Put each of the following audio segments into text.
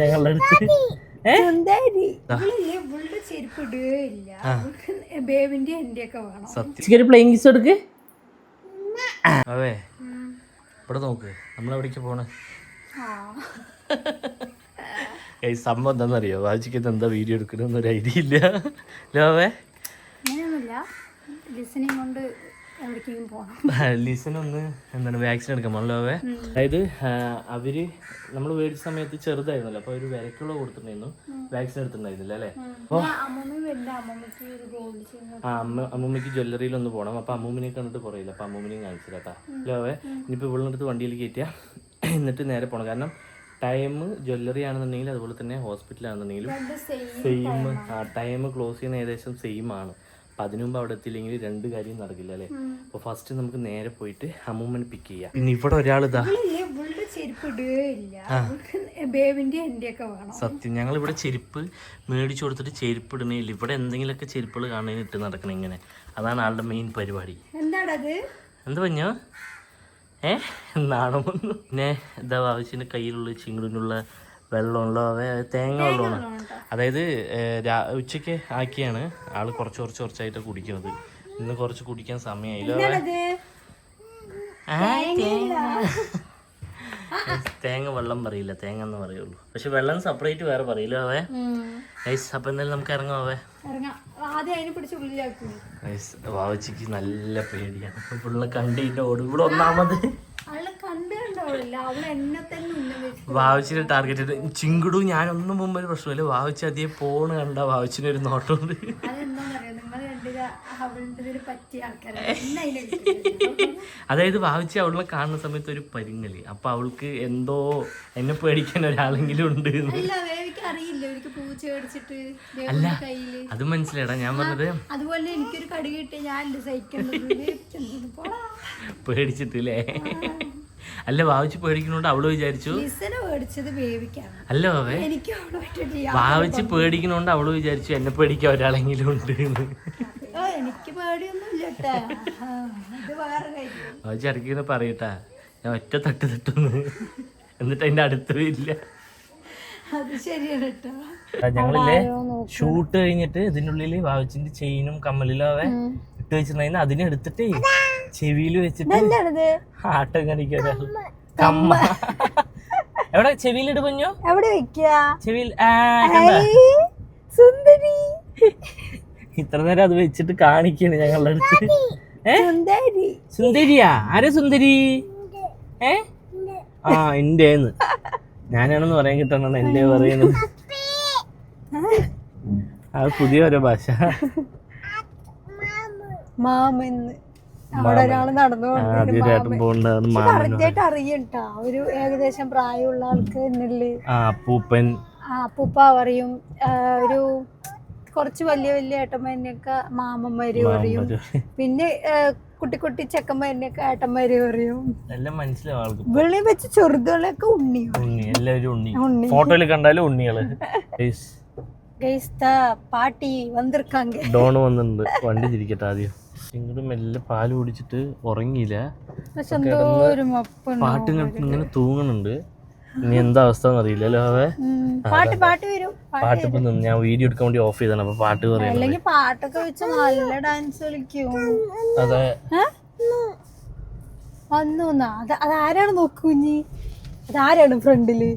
ഞങ്ങളുടെ അടുത്ത് playing kiss എടുക്ക്. അവേ ഇവിടെ നോക്ക്, നമ്മളെവിടേക്ക് പോണേ? സംഭവം എന്താണെന്നറിയോ? വാജിക്ക് എന്താ വീഡിയോ എടുക്കണമെന്നൊരു ഐഡിയ ഇല്ല. ലോവേ ലിസനൊന്ന് എന്താണ് വാക്സിൻ എടുക്കാൻ പോകണല്ലോ. അതായത് അവര് നമ്മൾ മേടിച്ച സമയത്ത് ചെറുതായിരുന്നല്ലോ, അപ്പൊ അവര് വിലക്കുള്ള കൊടുത്തിട്ടുണ്ടായിരുന്നു, വാക്സിൻ എടുത്തിട്ടുണ്ടായിരുന്നില്ല അല്ലേ? അപ്പൊ അമ്മൂമ്മക്ക് ജ്വല്ലറിയിലൊന്ന് പോകണം. അപ്പൊ അമ്മൂമ്മനെ കണ്ടിട്ട് കുറയില്ല, അപ്പൊ അമ്മൂമ്മനെയും കാണിച്ചില്ലാട്ടാ. ലോവേ ഇനിയിപ്പോൾ ഇവിടെ അടുത്ത് വണ്ടിയിൽ കയറ്റിയാ എന്നിട്ട് നേരെ പോകണം. കാരണം ടൈം ജ്വല്ലറി ആണെന്നുണ്ടെങ്കിൽ അതുപോലെ തന്നെ ഹോസ്പിറ്റലാണെന്നുണ്ടെങ്കിലും സെയിം. ടൈം ക്ലോസ് ചെയ്യുന്ന ഏകദേശം സെയിം ആണ്. അപ്പം അതിനു മുമ്പ് അവിടെ എത്തിയില്ലെങ്കിൽ രണ്ട് കാര്യം നടക്കില്ല അല്ലേ? അപ്പോൾ ഫസ്റ്റ് നമുക്ക് നേരെ പോയിട്ട് അമ്മൂമ്മനെ പിക്ക് ചെയ്യാം. പിന്നെ ഇവിടെ ഒരാളിതാ സത്യം, ഞങ്ങൾ ഇവിടെ ചെരുപ്പ് മേടിച്ചു കൊടുത്തിട്ട് ചെരുപ്പ് ഇടണില്ല. ഇവിടെ എന്തെങ്കിലുമൊക്കെ ചെരുപ്പുകൾ കാണാൻ ഇട്ട് നടക്കണം ഇങ്ങനെ. അതാണ് ആളുടെ മെയിൻ പരിപാടി. എന്താ പറഞ്ഞോ? നാണം വന്നു. പിന്നെ എന്താ ആവശ്യത്തിന് കയ്യിലുള്ള ചിങ്ങിടിനുള്ള വെള്ളമുള്ള തേങ്ങ വെള്ളമാണ്. അതായത് ഉച്ചയ്ക്ക് ആക്കിയാണ് ആള് കുറച്ചായിട്ട് കുടിക്കുന്നത്. ഇന്ന് കുറച്ച് കുടിക്കാൻ സമയമായില്ലോ. തേങ്ങ വെള്ളം പറയില്ല, തേങ്ങ എന്ന് പറയുള്ളൂ. പക്ഷെ വെള്ളം സെപ്പറേറ്റ് വേറെ പറയില്ലോ അവേ. അപ്പൊ എന്തായാലും നമുക്ക് ഇറങ്ങാവേ. വാവച്ചിക്ക് നല്ല പേടിയാണ്. ഫുള്ള് കണ്ടിട്ട് ഓടും. ഇവിടെ ഒന്നാമത് വാവച്ചിന്റെ ടാർഗറ്റ് ചിങ്കിടു. ഞാനൊന്നും മുമ്പ് ഒരു പ്രശ്നമില്ല. വാവച്ചി അധികം പോണ് കണ്ട വാവച്ചിനൊരു നോട്ടമുണ്ട്. അതായത് വാവച്ചി അവളെ കാണുന്ന സമയത്ത് ഒരു പരിങ്ങല്. അപ്പൊ അവൾക്ക് എന്തോ എന്നെ പേടിക്കാൻ ഒരാളെങ്കിലും ഉണ്ട്. അല്ല അത് മനസ്സിലാടാ ഞാൻ പറഞ്ഞത്. അതുപോലെ എനിക്കൊരു കടി കിട്ടി ഞാൻ പേടിച്ചിട്ടില്ലേ? അല്ല വാവച്ചി പേടിക്കണോണ്ട് അവള് വിചാരിച്ചു. അല്ല വാവച്ചി പേടിക്കണോണ്ട് അവള് വിചാരിച്ചു എന്നെ പേടിക്കാൻ ഒരാളെങ്കിലും ഉണ്ട്. വാവച്ചി ഇടയ്ക്ക് പറയട്ടാ, ഞാൻ ഒറ്റ തട്ടുന്നു എന്നിട്ട് അതിന്റെ അടുത്തും ഇല്ല. ഞങ്ങളില്ലേ ഷൂട്ട് കഴിഞ്ഞിട്ട് ഇതിനുള്ളില് വാവച്ചിന്റെ ചെയിനും കമ്മലിലും അവ ഇട്ട് വെച്ചിട്ടുണ്ടായിരുന്നു. അതിനെടുത്തിട്ട് ചെവിയിൽ വെച്ചിട്ട് ആട്ടം കാണിക്കാ. കമ്മ എവിടെ ചെവിയിലിട്ട് പഞ്ഞോ? എവിടെ ചെവിയിൽ? ഇത്ര നേരം അത് വെച്ചിട്ട് കാണിക്കാണ് ഞങ്ങളുടെ അടുത്ത്. സുന്ദരിയാ? ആരാ സുന്ദരി? എന്റേന്ന് ഞാനാണെന്ന് പറയാൻ കിട്ടണ എന്റെ പറയുന്നത്. അത് പുതിയ ഓരോ ഭാഷ. അവിടെ ഒരാള് നടന്നുകൊണ്ടിട്ട് അറിയട്ടാ. ഒരു ഏകദേശം പ്രായമുള്ള ആൾക്ക് അപ്പൂപ്പ പറയും. ഒരു കുറച്ച് വലിയ ഏട്ടന്മാരിനൊക്കെ മാമന്മാര് പറയും. പിന്നെ കുട്ടി ചെക്കന്മാരിനൊക്കെ ഏട്ടന്മാര് പറയും. എല്ലാം മനസ്സിലാവും. വെളി വെച്ച് ചെറുതുകളൊക്കെ ഉണ്ണി. ഫോട്ടോയിൽ കണ്ടാലും ഉണ്ണികള്. പാട്ടി വന്നിരിക്കാങ്ക. ഡോണ് വന്നിട്ടുണ്ട്. വണ്ടി തിരിക്കട്ടെ ആദ്യം. ഇങ്ങോട്ട് മെല്ലെ പാല് കുടിച്ചിട്ട് ഉറങ്ങിയില്ല. പാട്ടും കേട്ട് ഇങ്ങനെ തൂങ്ങുന്നുണ്ട്. ഇനി എന്താ അവസ്ഥ എന്നറിയില്ലല്ലോ. പാട്ട് ഇപ്പൊ ഞാൻ വീഡിയോ എടുക്കാൻ വേണ്ടി ഓഫ് ചെയ്താണ്. അപ്പൊ പാട്ട് പറയാം. പാട്ടൊക്കെ വെച്ച് നല്ല ഡാൻസ് കളിക്കും. അതെ വന്നു. അതാരാണ് നോക്കൂഞ്ഞി? അതാരാണ് ഫ്രണ്ടില്?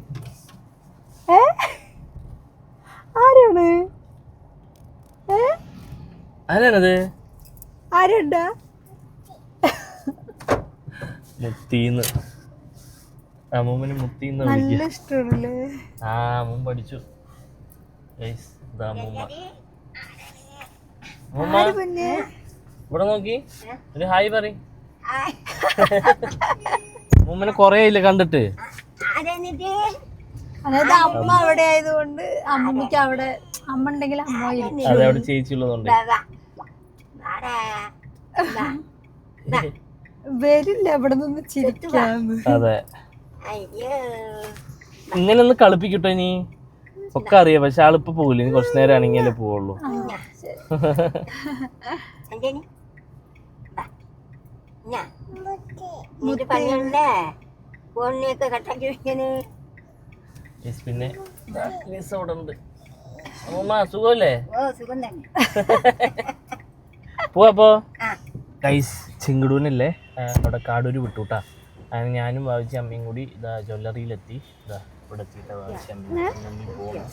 ആരാണത്? ആരുണ്ടാ? മുത്തീന്ന്. അമ്മൂമ്മന് മുത്തീന്ന് നല്ല ഇഷ്ടമാണല്ലേ? അമ്മൂമ്മ പഠിച്ചു. ഇവിടെ നോക്കി ഒരു ഹായ് പറ. അമ്മൂമ്മനെ കൊറേ ഇല്ല കണ്ടിട്ട്. അതായത് അമ്മ അവിടെ ആയതുകൊണ്ട് അമ്മമ്മക്ക് അവിടെ അമ്മ ഉണ്ടെങ്കിൽ അമ്മ അതെ അവിടെ ചേച്ചി ഉള്ളതുകൊണ്ട് വരില്ല ഇവിടെ നിന്ന് ചിരിക്കാന്ന്. അതെ ഇങ്ങനെ ഒന്ന് കളിപ്പിക്കട്ടോ. ഇനി ഒക്കെ അറിയാം പക്ഷെ ആളിപ്പോ പോകില്ല. ഇനി കുറച്ചു നേരം ആണെങ്കിലേ പോവുള്ളൂ. പിന്നെ ലിസ അവിടെ ഉണ്ട്. അമ്മൂമ്മ സുഖമല്ലേ? പോവാപ്പോ ഗൈസ് ചിങ്കിടൂനല്ലേ അവിടെ കാടൂര് വിട്ടുട്ടാ. അങ്ങനെ ഞാനും ഭാവിച്ച അമ്മയും കൂടി ഇതാ ജ്വല്ലറിയിലെത്തി. ഇതാ ഇവിടെ എത്തിയിട്ടാ ഭാവിച്ച അമ്മ പോകുന്നു.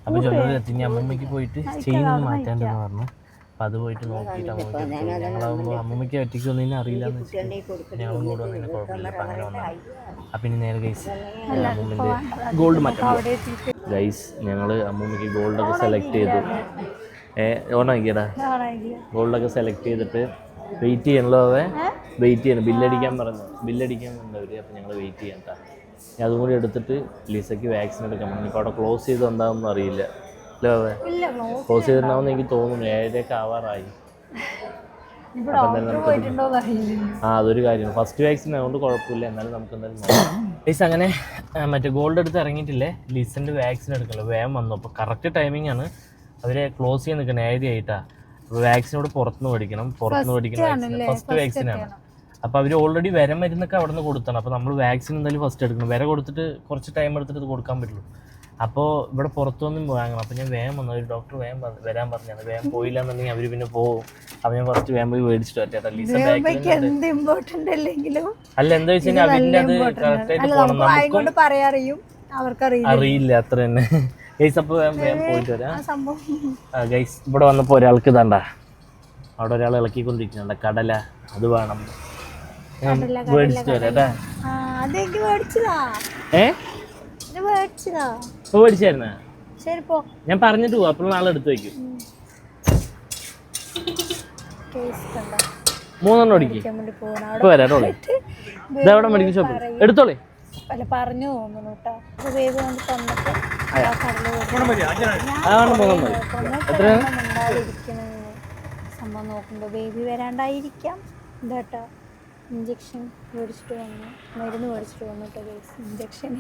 അപ്പോൾ ജ്വല്ലറിയിലെത്തി. ഇനി അമ്മമ്മയ്ക്ക് പോയിട്ട് ചെയിനൊന്ന് മാറ്റാണ്ടെന്ന് പറഞ്ഞു. അപ്പം അത് പോയിട്ട് നോക്കിയിട്ട് അമ്മമ്മയ്ക്ക് ഞങ്ങളാകുമ്പോൾ അമ്മമ്മയ്ക്ക് ഒറ്റയ്ക്ക് ഒന്നിനും അറിയില്ലാന്ന് വെച്ചിട്ട് ഞങ്ങളും കൂടെ ഒന്നിനും കുഴപ്പമില്ല. അപ്പം അങ്ങനെ വന്നതാണ്. അപ്പം ഇനി നേരെ ഗൈസ് അമ്മൂമ്മൻ്റെ ഗോൾഡ് മാറ്റാം. ഗൈസ് ഞങ്ങൾ അമ്മൂമ്മയ്ക്ക് ഗോൾഡൊക്കെ സെലക്ട് ചെയ്തു. ഓണാക്കിയടാ ഗോൾഡൊക്കെ സെലക്ട് ചെയ്തിട്ട് വെയിറ്റ് ചെയ്യണല്ലോ. വെയിറ്റ് ചെയ്യണം. ബില്ലടിക്കാൻ പറഞ്ഞു. ബില്ലടിക്കാൻ അവർ. അപ്പോൾ ഞങ്ങൾ വെയിറ്റ് ചെയ്യാം കേട്ടോ. അതും കൂടി എടുത്തിട്ട് ലിസയ്ക്ക് വാക്സിൻ എടുക്കാൻ പറഞ്ഞു. ഇപ്പോൾ അവിടെ ക്ലോസ് ചെയ്ത് എന്താണെന്നും അറിയില്ല. അല്ലേ ക്ലോസ് ചെയ്തിട്ടുണ്ടാവുമെന്ന് എനിക്ക് തോന്നുന്നു. 7:00 ആവാറായി. അതൊരു കാര്യമാണ്. ഫസ്റ്റ് വാക്സിൻ ആയതുകൊണ്ട് കുഴപ്പമില്ല. എന്നാലും നമുക്ക് എന്തായാലും നോക്കാം. ലിസ് അങ്ങനെ മറ്റേ ഗോൾഡ് എടുത്ത് ഇറങ്ങിയിട്ടില്ലേ. ലിസിൻ്റെ വാക്സിൻ എടുക്കണല്ലോ. വേഗം വന്നു. അപ്പോൾ കറക്റ്റ് ടൈമിംഗ് ആണ്. അവരെ ക്ലോസ് ചെയ്യാൻ നിൽക്കണം 7:00 ആയിട്ടാ. അപ്പോൾ വാക്സിനോട് പുറത്തുനിന്ന് മേടിക്കണം. ഫസ്റ്റ് വാക്സിനാണ്. അപ്പോൾ അവർ ഓൾറെഡി വിര മരുന്നൊക്കെ അവിടെ നിന്ന് കൊടുത്താണ്. അപ്പോൾ നമ്മൾ വാക്സിൻ എന്തായാലും ഫസ്റ്റ് എടുക്കണം. വിര കൊടുത്തിട്ട് കുറച്ച് ടൈം എടുത്തിട്ട് ഇത് കൊടുക്കാൻ പറ്റുള്ളൂ. അപ്പോൾ ഇവിടെ പുറത്തുനിന്നും വാങ്ങണം. അപ്പോൾ ഞാൻ വേഗം വന്നു. ഒരു ഡോക്ടർ വേഗം വരാൻ പറഞ്ഞാണ്. വേഗം പോയില്ല എന്നുണ്ടെങ്കിൽ അവർ പിന്നെ പോകും. അപ്പോൾ ഞാൻ ഫസ്റ്റ് വേഗം പോയി മേടിച്ചിട്ട് പറ്റാ. ലിസ അല്ല എന്താ വെച്ച് കഴിഞ്ഞാൽ അവരിൻ്റെ അത് കറക്റ്റായിട്ട് പോകണം. നമുക്കും അറിയില്ല അത്ര തന്നെ. ഗൈസ് അപ്പോൾ വേഗം പോയിട്ട് വരാം. ഗൈസ് ഇവിടെ വന്നപ്പോൾ ഒരാൾക്ക് ഇതാണ്ടാ അവിടെ ഒരാൾ ഇളക്കിക്കൊണ്ടിരിക്കുന്നുണ്ട്. കടല അത് വേണം. മേടിച്ചിട്ട് വരാം മേടിച്ചായിരുന്ന ഞാൻ പറഞ്ഞിട്ട് പോവാ. അപ്പോൾ നാളെ എടുത്ത് വയ്ക്കും. 3 അടിക്കും. ഇപ്പൊ വരാട്ടോളെ. ഇതെവിടെ മെഡിക്കൽ ഷോപ്പ് എടുത്തോളെ. പറഞ്ഞു തോന്നുന്നു സംഭവം നോക്കുമ്പോ ബേബി വരാണ്ടായിരിക്കാം. എന്താട്ടാ ഇഞ്ചക്ഷൻ മേടിച്ചിട്ട് വന്നു. മരുന്ന് മേടിച്ചിട്ട് വന്നു കേട്ടോ ഇഞ്ചക്ഷൻ.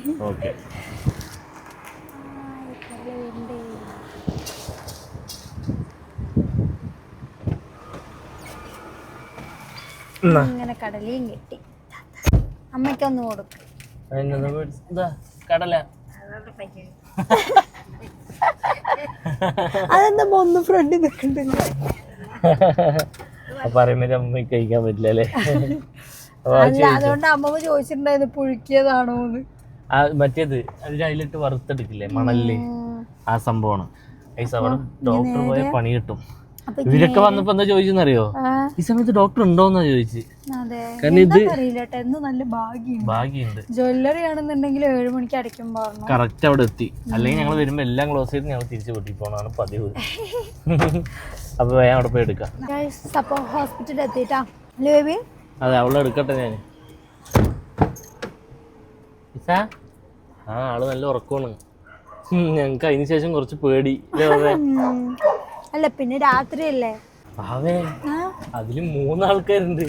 ഇങ്ങനെ കടലയും കിട്ടി. അമ്മയ്ക്കൊന്ന് കൊടുക്കും. കടല അതെന്താ ഒന്ന് ഫ്രണ്ടിൽ നിൽക്കണ്ടില്ല. പറയുമ്പോ അമ്മയ്ക്ക് കഴിക്കാൻ പറ്റില്ല അല്ലേ? അല്ല അതുകൊണ്ട് അമ്മ ചോദിച്ചിട്ടുണ്ടായിരുന്നു പുഴുക്കിയതാണോന്ന്. മറ്റേത് അതിലിട്ട് വറുത്തെടുക്കില്ലേ മണലില്, ആ സംഭവമാണ്. അവിടെ ഡോക്ടർ പോയ പണി കിട്ടും. ഇവരൊക്കെ വന്നപ്പോ എന്താ ചോദിച്ചെന്നറിയോ? ഈ സമയത്ത് ഡോക്ടർ ഉണ്ടോന്നാ ചോദിച്ചു. കാരണം ഇത് ഭാഗ്യമുണ്ട്. ജ്വല്ലറി ആണെന്നുണ്ടെങ്കിൽ 7 മണിക്ക് അടയ്ക്കുമ്പോ കറക്റ്റ് അവിടെ എത്തി. അല്ലെങ്കിൽ ഞങ്ങൾ വരുമ്പോ എല്ലാം ക്ലോസ് ചെയ്ത് ഞങ്ങൾ തിരിച്ചു വീട്ടിൽ പോകണമാണ് പതിവ്. അപ്പൊ വേഗം അവിടെ പോയി എടുക്കാം. ഹോസ്പിറ്റലിൽ എത്തിട്ടാ ബേബി. അതെ അവളെ എടുക്കട്ടെ ഞാൻ. ആള് നല്ല ഉറക്കമാണ്. ഞങ്ങക്ക് അതിന് ശേഷം കുറച്ച് പേടി. അല്ല പിന്നെ രാത്രിയല്ലേ. അതില് 3 ആൾക്കാരുണ്ട്.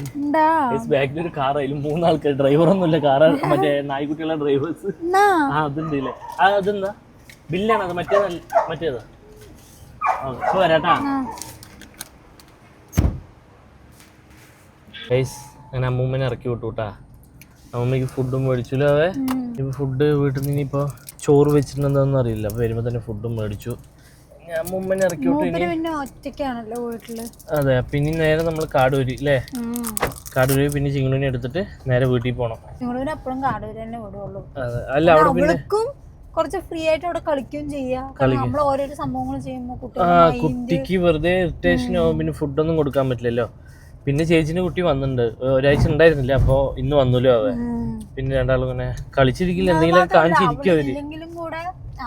ബാക്കിൽ ഒരു കാർ. അതിലും 3 ആൾക്കാർ. ഡ്രൈവറൊന്നുമില്ല. കാറ് മറ്റേ നായ്ക്കുട്ടികളുടെ ഡ്രൈവേഴ്സ്. അതുണ്ട്. അതെന്താ ബില്ലാണ് അത്? മറ്റേതാ? ഇപ്പൊ വരാട്ടാ. അങ്ങനെ അമ്മൂമ്മനെ ഇറക്കി വിട്ടുട്ടാ. അമ്മമ്മക്ക് ഫുഡും മേടിച്ചില്ലോ. ഇപ്പൊ ഫുഡ് വീട്ടിൽ നിന്ന് ഇനിയിപ്പോ ചോറ് വെച്ചിട്ടുണ്ടെന്നൊന്നും അറിയില്ല. അപ്പൊ വരുമ്പോ തന്നെ ഫുഡും മേടിച്ചു. അമ്മൂമ്മനെ ഇറക്കി വിട്ടു. അതെ. പിന്നെ നേരെ നമ്മൾ കാടൂര് അല്ലേ? കാടൂര് പിന്നെ ചിങ്ങണൂനെ എടുത്തിട്ട് നേരെ വീട്ടിൽ പോണം. അല്ല അവിടെ പിന്നെ കുറച്ച് ഫ്രീ ആയിട്ട് അവിടെ കളിക്കുകയും ചെയ്യാം. നമ്മൾ ഓരോരോ സംഭവങ്ങൾ ചെയ്യുമ്പോൾ കുട്ടിക്ക് വെറുതെ ഇറിറ്റേഷനോ പിന്നെ ഫുഡൊന്നും കൊടുക്കാൻ പറ്റില്ലല്ലോ. പിന്നെ ചേച്ചിന്റെ കുട്ടി വന്നിട്ടുണ്ട്. ഒരാഴ്ച ഉണ്ടായിരുന്നില്ല. അപ്പൊ ഇന്ന് വന്നല്ലോ അവ. പിന്നെ രണ്ടാളും ഇങ്ങനെ കളിച്ചിരിക്കില്ല. എന്തെങ്കിലും കാണിച്ചിരിക്കും അവര്.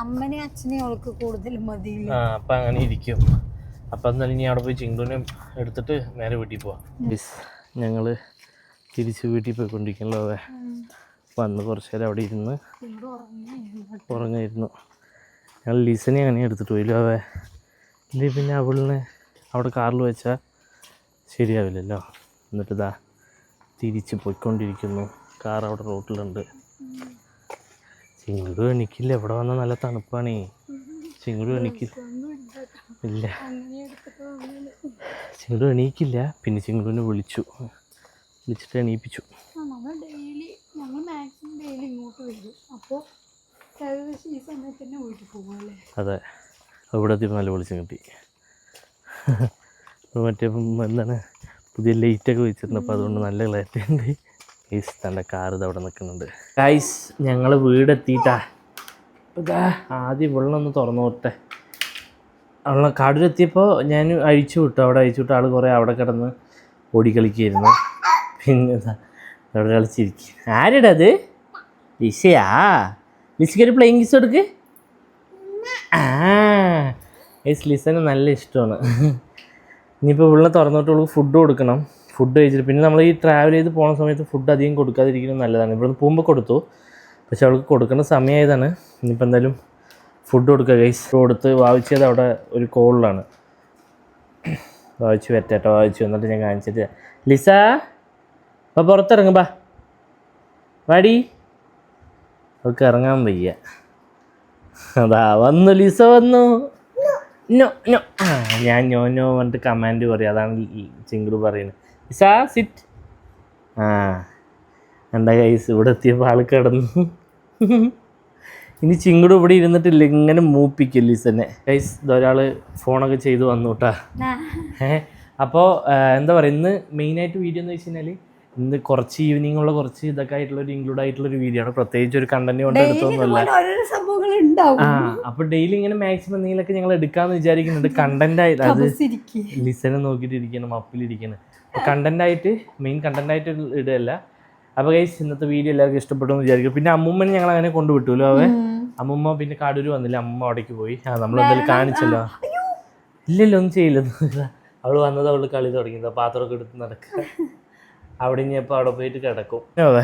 അമ്മനെയും അച്ഛനെയും അവൾക്ക് കൂടുതലും മതി. അപ്പൊ അങ്ങനെ ഇരിക്കും. അപ്പൊ എന്നാലും ഇനി അവിടെ പോയി ചിങ്കുനെ എടുത്തിട്ട് നേരെ വീട്ടിൽ പോവാം. ഞങ്ങള് തിരിച്ച് വീട്ടിൽ പോയിക്കൊണ്ടിരിക്കണല്ലോ. വന്ന് കുറച്ചു നേരം അവിടെ ഇരുന്ന് ഉറങ്ങായിരുന്നു. ഞങ്ങൾ ലിസനെ അങ്ങനെ എടുത്തിട്ട് പോയില്ലോ. ഇല്ലേ പിന്നെ അവളിനെ അവിടെ കാറിൽ വെച്ചാൽ ശരിയാവില്ലല്ലോ. എന്നിട്ട് ഇതാ തിരിച്ച് പോയിക്കൊണ്ടിരിക്കുന്നു. കാർ അവിടെ റോട്ടിലുണ്ട്. ചിങ്ങു എണിക്കില്ല. ഇവിടെ വന്നാൽ നല്ല തണുപ്പാണേ. ചിങ്ങു എണിക്കില്ല. ഇല്ല ചിങ്ങു എണീക്കില്ല. പിന്നെ ചിങ്ങുവിനെ വിളിച്ചിട്ട് എണീപ്പിച്ചു. ഈ സമയത്ത് തന്നെ വീട്ടിൽ പോകുമല്ലേ? അതെ, ഇവിടെ എത്തിയപ്പോൾ നല്ല വെളിച്ചം കിട്ടി. മറ്റേ എന്താണ് പുതിയ ലൈറ്റൊക്കെ വെച്ചിട്ടുണ്ട്, അപ്പോൾ അതുകൊണ്ട് നല്ല ക്ലാരിറ്റി ഉണ്ട്. ഗൈസ് തൻ്റെ കാർ ഇത് അവിടെ നിൽക്കുന്നുണ്ട്. ഗൈസ് ഞങ്ങൾ വീടെത്തിയിട്ടാ. ഇതാ ആദ്യം വെള്ളം ഒന്ന് തുറന്നു വിട്ടെ. അവളെ കാടിലെത്തിയപ്പോൾ ഞാൻ അഴിച്ചു വിട്ടു. അവിടെ അഴിച്ചു വിട്ട ആൾ കുറേ അവിടെ കിടന്ന് ഓടിക്കളിക്കായിരുന്നു. പിന്നെ അവിടെ കളിച്ചിരിക്കും. ആരുടെ അത്? ലിസയാ? ലിസയ്ക്കൊരു പ്ലേയിങ് കിസ് കൊടുക്ക്. ആ ഗൈസ് ലിസന് നല്ല ഇഷ്ടമാണ്. ഇനിയിപ്പോൾ ഇവിടെ തുറന്നിട്ട് ഫുഡ് കൊടുക്കണം. ഫുഡ് കഴിച്ചിട്ട് പിന്നെ നമ്മൾ ഈ ട്രാവൽ ചെയ്ത് പോകുന്ന സമയത്ത് ഫുഡ് അധികം കൊടുക്കാതിരിക്കുന്നത് നല്ലതാണ്. ഇവിടെ നിന്ന് പോകുമ്പോൾ കൊടുത്തു, പക്ഷെ അവൾക്ക് കൊടുക്കേണ്ട സമയമായതാണ്. ഇനിയിപ്പോൾ എന്തായാലും ഫുഡ് കൊടുക്കുക ഗൈസ്. കൊടുത്ത് വാവിച്ചത് അവിടെ ഒരു കോളിലാണ്. വാവിച്ച് വരട്ടെ, വാവിച്ചു എന്നിട്ട് ഞാൻ കാണിച്ചിട്ട്. ലിസ അപ്പോൾ പുറത്തിറങ്ങും, ബാ വാടി. അവൾക്ക് ഇറങ്ങാൻ വയ്യ. അതാ വന്നു, ലിസ വന്നു. നോ നോ ആ ഞാൻ നോ നോ പറഞ്ഞിട്ട് കമാൻഡ് പറയും. അതാണ് ചിങ്കിള് പറയുന്നത്. Lisa sit. ആ എൻ്റെ ഗൈസ് ഇവിടെ എത്തിയപ്പോൾ ആൾ കിടന്നു. ഇനി ചിങ്ങടും ഇവിടെ ഇരുന്നിട്ടില്ല, ഇങ്ങനെ മൂപ്പിക്കും ലിസനെ. ഗൈസ് ഇതൊരാൾ ഫോണൊക്കെ ചെയ്ത് വന്നു കേട്ടാ. അപ്പോൾ എന്താ പറയുക, ഇന്ന് മെയിനായിട്ട് വീഡിയോ എന്ന് വെച്ച് കഴിഞ്ഞാൽ ഇന്ന് കുറച്ച് ഈവനിങ്ങുള്ള കുറച്ച് ഇതൊക്കെ ആയിട്ടുള്ളൊരു ഇൻക്ലൂഡ് ആയിട്ടുള്ളൊരു വീഡിയോ ആണ്. പ്രത്യേകിച്ച് ഒരു കണ്ടന്റ് കൊണ്ട് എടുത്തൊന്നുമല്ല. അപ്പോൾ ഡെയിലി ഇങ്ങനെ മാക്സിമം എന്തെങ്കിലുമൊക്കെ ഞങ്ങൾ എടുക്കാമെന്ന് വിചാരിക്കുന്നുണ്ട്. കണ്ടന്റ് ആയിട്ട് അത് ലിസനെ നോക്കിയിട്ട് ഇരിക്കണം, അപ്പിലിരിക്കണം. അപ്പോൾ കണ്ടന്റ് ആയിട്ട് മെയിൻ കണ്ടന്റ് ആയിട്ട് ഇടുകയല്ല. അപ്പോൾ ഗൈസ് ഇന്നത്തെ വീഡിയോ എല്ലാവർക്കും ഇഷ്ടപ്പെട്ടു എന്ന് വിചാരിക്കും. പിന്നെ അമ്മൂമ്മനെ ഞങ്ങൾ അങ്ങനെ കൊണ്ടുവിട്ടുല്ലോ. അമ്മൂമ്മ പിന്നെ കാടൂര് വന്നില്ല, അമ്മൂമ്മ അവിടേക്ക് പോയി. നമ്മളെന്തായാലും കാണിച്ചല്ലോ. ഇല്ലല്ലോ ഒന്നും ചെയ്യില്ല. അവൾ വന്നത് അവൾ കളി തുടങ്ങിയത്, പാത്രമൊക്കെ എടുത്ത് നടക്കുക. അവിടെ ഇനിയപ്പോൾ അവിടെ പോയിട്ട് കിടക്കും. അതെ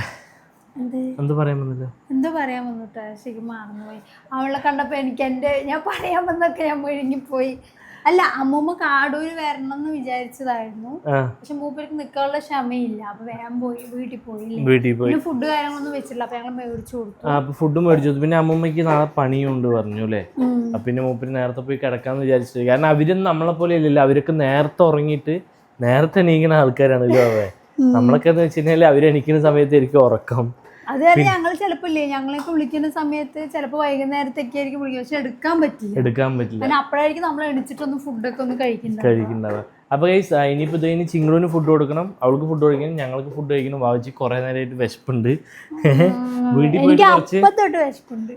എന്താ പറയാൻ വന്നല്ലോ, എന്തോ പറയാൻ വന്നിട്ട് ശരിക്കും മറന്നുപോയി. അവളെ കണ്ടപ്പോൾ എനിക്ക് ഞാൻ പറയാൻ വന്നൊക്കെ ഞാൻ മുഴുങ്ങിപ്പോയി. അല്ല, അമ്മൂമ്മ കാടൂര് വരണം എന്ന് വിചാരിച്ചതായിരുന്നു, പക്ഷെ മൂപ്പർക്ക് നിൽക്കാനുള്ള ക്ഷമയില്ല. അപ്പൊ വേഗം പോയി വീട്ടിൽ പോയി. ഫുഡ് കാര്യങ്ങളൊന്നും വെച്ചില്ല, അപ്പൊ ഞങ്ങൾ മേടിച്ചു കൊടുത്തു. ഫുഡ് മേടിച്ചു. പിന്നെ അമ്മൂമ്മക്ക് നാളെ പണിയുണ്ട് പറഞ്ഞു അല്ലേ. അപ്പൊ പിന്നെ മൂപ്പര് നേരത്തെ പോയി കിടക്കാന്ന് വിചാരിച്ചത്. കാരണം അവരൊന്നും നമ്മളെ പോലെ ഇല്ലല്ലോ. അവരൊക്കെ നേരത്തെ ഉറങ്ങിയിട്ട് നേരത്തെ എണീക്കുന്ന ആൾക്കാരാണല്ലോ. നമ്മളൊക്കെ എന്ന് വെച്ച് കഴിഞ്ഞാൽ അവരെണീക്കുന്ന സമയത്തായിരിക്കും ഉറക്കം. അത് ഞങ്ങൾ ചിലപ്പോ ഇല്ലേ, ഞങ്ങളൊക്കെ വിളിക്കുന്ന സമയത്ത് ചിലപ്പോ വൈകുന്നേരത്തേക്ക് ആയിരിക്കും വിളിക്കുക, പക്ഷെ എടുക്കാൻ പറ്റില്ല. അപ്പോഴായിരിക്കും നമ്മൾ എണിച്ചിട്ടൊന്ന് ഫുഡൊക്കെ ഒന്ന് കഴിക്കുന്നുണ്ടാവുക. അപ്പൊ ഗൈസ് ഇനിയിപ്പോ ഇനി ചിങ്ങുവിന് ഫുഡ് കൊടുക്കണം, അവൾക്ക് ഫുഡ് കഴിക്കണം, ഞങ്ങൾക്ക് ഫുഡ് കഴിക്കണം. വാവിച്ച് കുറെ നേരമായിട്ട് വിശപ്പുണ്ട്.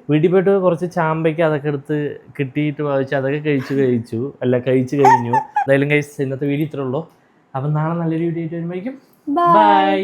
വീട്ടിൽ പോയിട്ട് കുറച്ച് ചാമ്പയ്ക്ക് അതൊക്കെ എടുത്ത് കിട്ടിയിട്ട് വാവിച്ച് അതൊക്കെ കഴിച്ചു കഴിഞ്ഞു. എന്തായാലും ഗൈസ് ഇന്നത്തെ വീഡിയോ ഇത്രേ ഉള്ളൂ. അപ്പൊ നാളെ നല്ലൊരു വീഡിയോ ആയിട്ട് വരുമ്പോഴേക്കും ബൈ.